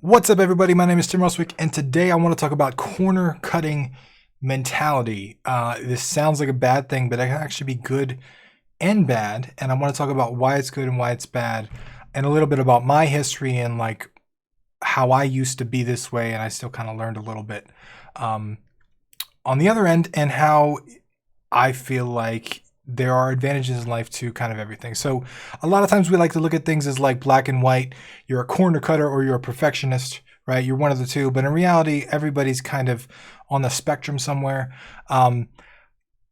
What's up, everybody? My name is Tim Roswick, and today I want to talk about corner cutting mentality. This sounds like a bad thing, but it can actually be good and bad. And I want to talk about why it's good and why it's bad, and a little bit about my history and like how I used to be this way, and I still kind of learned a little bit um, on the other end, and how I feel like there are advantages in life to kind of everything. So a lot of times we like to look at things as like black and white. You're a corner cutter or you're a perfectionist, right? You're one of the two. But in reality, everybody's kind of on the spectrum somewhere. Um,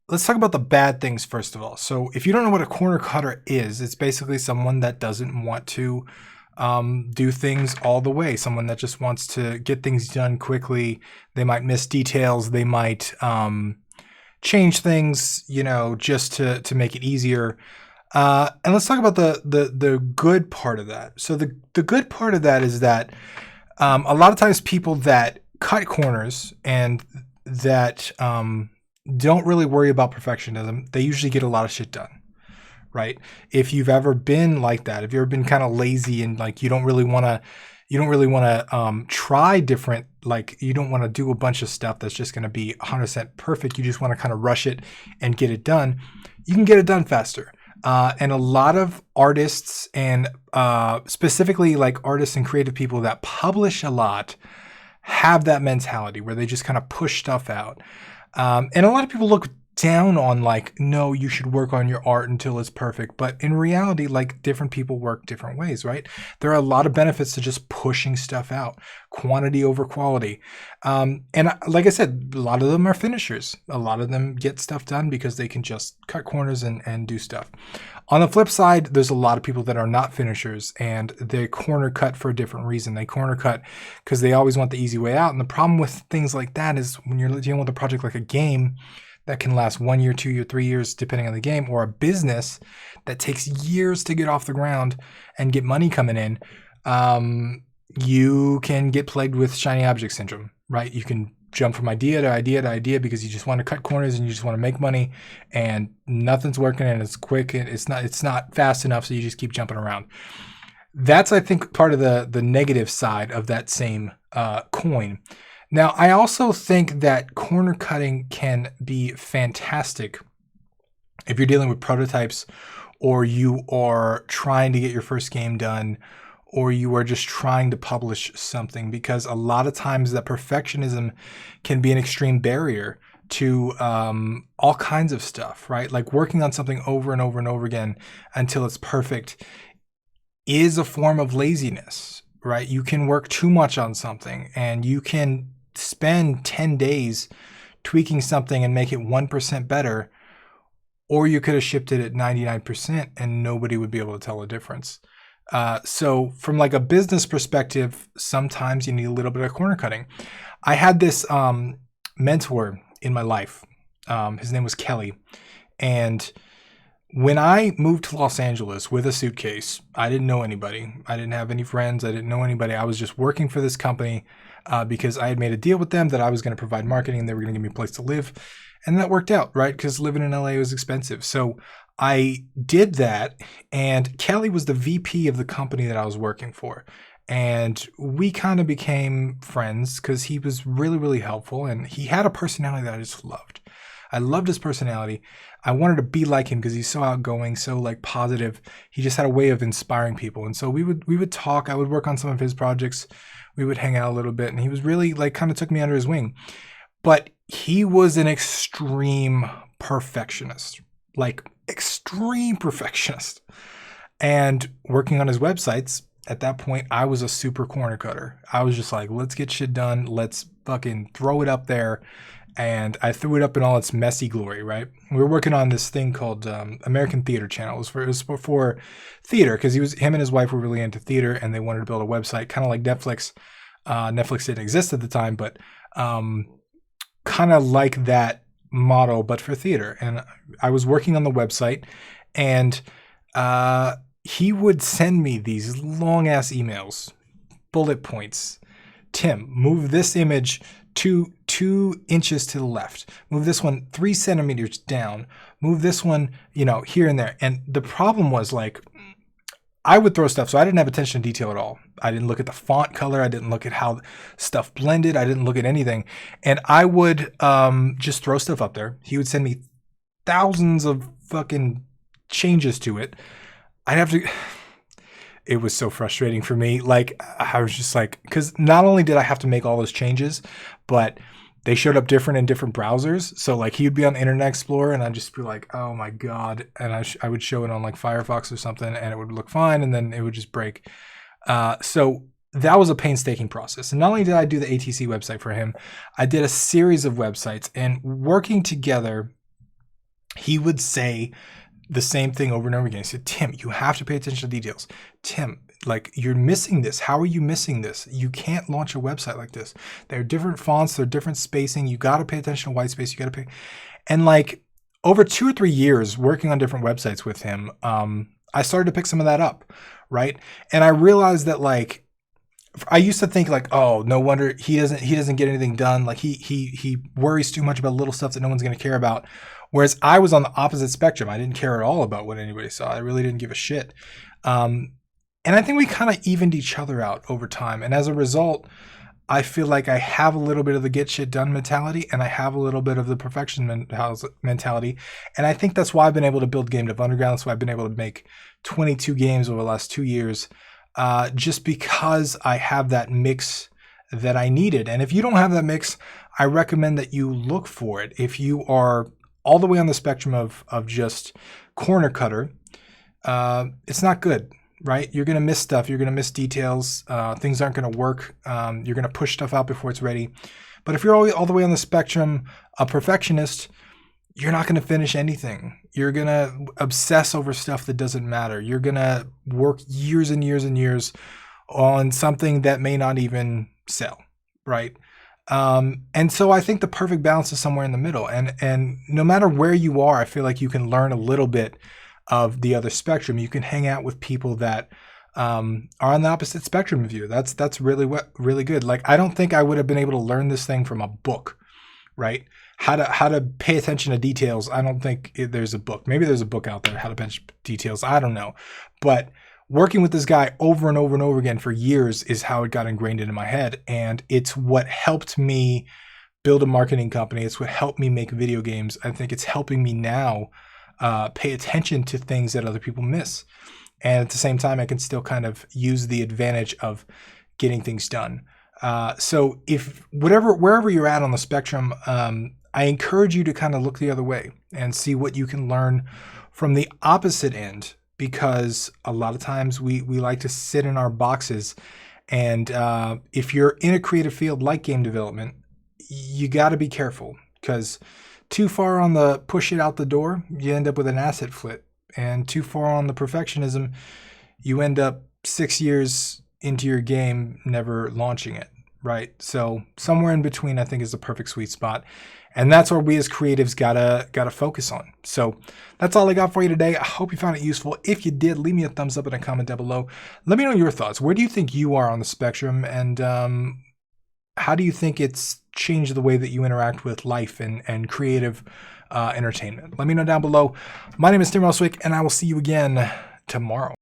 let's talk about the bad things first of all. So if you don't know what a corner cutter is, it's basically someone that doesn't want to do things all the way. Someone that just wants to get things done quickly. They might miss details. They might change things, just to make it easier. And let's talk about the good part of that. So the good part of that is that a lot of times people that cut corners and that don't really worry about perfectionism, they usually get a lot of shit done, right? If you've ever been like that, if you've ever been kind of lazy and like you don't really want to try different, like you don't want to do a bunch of stuff that's just going to be 100% perfect. You just want to kind of rush it and get it done. You can get it done faster. And a lot of artists and specifically like artists and creative people that publish a lot have that mentality where they just kind of push stuff out. And a lot of people look down on like, no, you should work on your art until it's perfect. But in reality, like different people work different ways, right? There are a lot of benefits to just pushing stuff out, quantity over quality. And like I said, a lot of them are finishers. A lot of them get stuff done because they can just cut corners and do stuff. On the flip side, there's a lot of people that are not finishers and they corner cut for a different reason. They corner cut because they always want the easy way out. And the problem with things like that is when you're dealing with a project like a game, that can last 1 year, 2 years, 3 years, depending on the game, or a business that takes years to get off the ground and get money coming in, you can get plagued with shiny object syndrome, right? You can jump from idea to idea to idea because you just want to cut corners and you just want to make money and nothing's working and it's quick and it's not fast enough, so you just keep jumping around. That's, I think, part of the negative side of that same coin. Now, I also think that corner cutting can be fantastic if you're dealing with prototypes or you are trying to get your first game done or you are just trying to publish something, because a lot of times that perfectionism can be an extreme barrier to all kinds of stuff, right? Like working on something over and over and over again until it's perfect is a form of laziness, right? You can work too much on something and you can spend 10 days tweaking something and make it 1% better, or you could have shipped it at 99% and nobody would be able to tell the difference. So from like a business perspective, sometimes you need a little bit of corner cutting. I had this mentor in my life. His name was Kelly. And when I moved to Los Angeles with a suitcase, I didn't know anybody. I didn't have any friends. I didn't know anybody. I was just working for this company because I had made a deal with them that I was going to provide marketing and they were going to give me a place to live. And that worked out, right? Because living in LA was expensive. So I did that. And Kelly was the VP of the company that I was working for. And we kind of became friends because he was really, really helpful. And he had a personality that I just loved. I loved his personality. I wanted to be like him because he's so outgoing, so like positive. He just had a way of inspiring people. And so we would talk. I would work on some of his projects. We would hang out a little bit, and he was really like kind of took me under his wing. But he was an extreme perfectionist, like extreme perfectionist. And working on his websites, at that point, I was a super corner cutter. I was just like, let's get shit done. Let's fucking throw it up there. And I threw it up in all its messy glory, right? We were working on this thing called American Theater Channel. It was for theater because him and his wife were really into theater and they wanted to build a website, kind of like Netflix. Netflix didn't exist at the time, but kind of like that model, but for theater. And I was working on the website, and he would send me these long ass emails, bullet points. Tim, move this image 2 inches to the left. Move this one 3 centimeters down. Move this one, here and there. And the problem was like, I would throw stuff. So I didn't have attention to detail at all. I didn't look at the font color. I didn't look at how stuff blended. I didn't look at anything. And I would just throw stuff up there. He would send me thousands of fucking changes to it. I'd have to. It was so frustrating for me. Like, I was just like, because not only did I have to make all those changes, but they showed up different in different browsers. So like he would be on Internet Explorer and I'd just be like, oh my God. And I would show it on like Firefox or something and it would look fine. And then it would just break. So that was a painstaking process. And not only did I do the ATC website for him, I did a series of websites, and working together, he would say the same thing over and over again. He said, Tim, you have to pay attention to details. Tim, like, you're missing this. How are you missing this? You can't launch a website like this. There are different fonts, there are different spacing. You got to pay attention to white space. You got to pay. And like over 2 or 3 years working on different websites with him, I started to pick some of that up, right? And I realized that like, I used to think like, oh, no wonder he doesn't get anything done. Like he worries too much about little stuff that no one's going to care about. Whereas I was on the opposite spectrum. I didn't care at all about what anybody saw. I really didn't give a shit. And I think we kind of evened each other out over time. And as a result, I feel like I have a little bit of the get shit done mentality, and I have a little bit of the perfection mentality. And I think that's why I've been able to build Game Dev Underground. That's why I've been able to make 22 games over the last 2 years. Just because I have that mix that I needed. And if you don't have that mix, I recommend that you look for it. If you are all the way on the spectrum of just corner cutter, it's not good, right? You're going to miss stuff. You're going to miss details. Things aren't going to work. You're going to push stuff out before it's ready. But if you're all the way on the spectrum, a perfectionist, you're not going to finish anything. You're going to obsess over stuff that doesn't matter. You're going to work years and years and years on something that may not even sell, right? And so I think the perfect balance is somewhere in the middle. And no matter where you are, I feel like you can learn a little bit of the other spectrum. You can hang out with people that are on the opposite spectrum of you. That's really good. Like, I don't think I would have been able to learn this thing from a book, right? How to pay attention to details. I don't think there's a book. Maybe there's a book out there, how to pinch details. I don't know. But working with this guy over and over and over again for years is how it got ingrained into my head. And it's what helped me build a marketing company. It's what helped me make video games. I think it's helping me now pay attention to things that other people miss. And at the same time, I can still kind of use the advantage of getting things done. So if wherever you're at on the spectrum, I encourage you to kind of look the other way and see what you can learn from the opposite end, because a lot of times we like to sit in our boxes. And if you're in a creative field like game development, you got to be careful, because too far on the push it out the door, you end up with an asset flip. And too far on the perfectionism, you end up 6 years into your game never launching it, right? So somewhere in between, I think, is the perfect sweet spot. And that's where we as creatives gotta focus on. So that's all I got for you today. I hope you found it useful. If you did, leave me a thumbs up and a comment down below. Let me know your thoughts. Where do you think you are on the spectrum? And how do you think it's changed the way that you interact with life and creative entertainment? Let me know down below. My name is Tim Roswick, and I will see you again tomorrow.